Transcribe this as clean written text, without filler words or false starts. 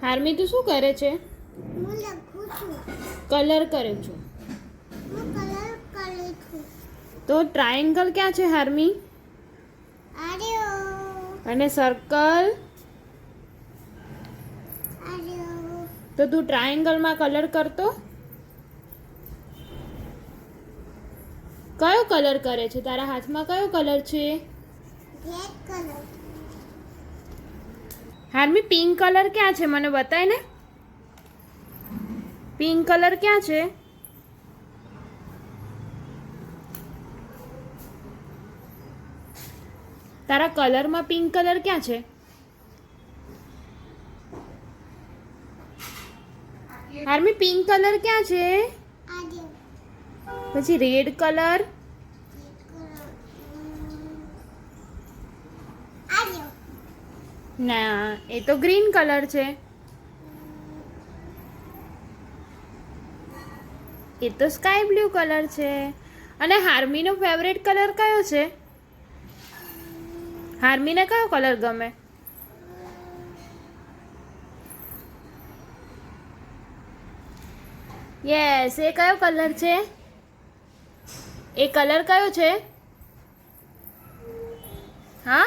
હાર્મી તું શું કરે છે? હું લખું છું. કલર કરે છું. હું કલર કરું છું. તો ટ્રાયેંગલ ક્યાં છે હાર્મી? આર્યો અને સર્કલ? આર્યો તો તું ટ્રાયેંગલમાં કલર કરતો? કયો કલર કરે છે? તારા હાથમાં કયો કલર છે? Black colour. હાર્મી પિંક કલર ક્યાં છે? મને બતાય ને. પિંક કલર ક્યાં છે? તારા કલરમાં પિંક કલર ક્યાં છે? હાર્મી પિંક કલર ક્યાં છે? આર્યો પછી રેડ કલર? આર્યો ના, એ તો ગ્રીન કલર છે. એ તો સ્કાય બ્લુ કલર છે. અને હાર્મીનો ફેવરેટ કલર કયો છે? હાર્મીને કયો કલર ગમે? યસ, એ કયો કલર છે? એ કલર કયો છે? હા?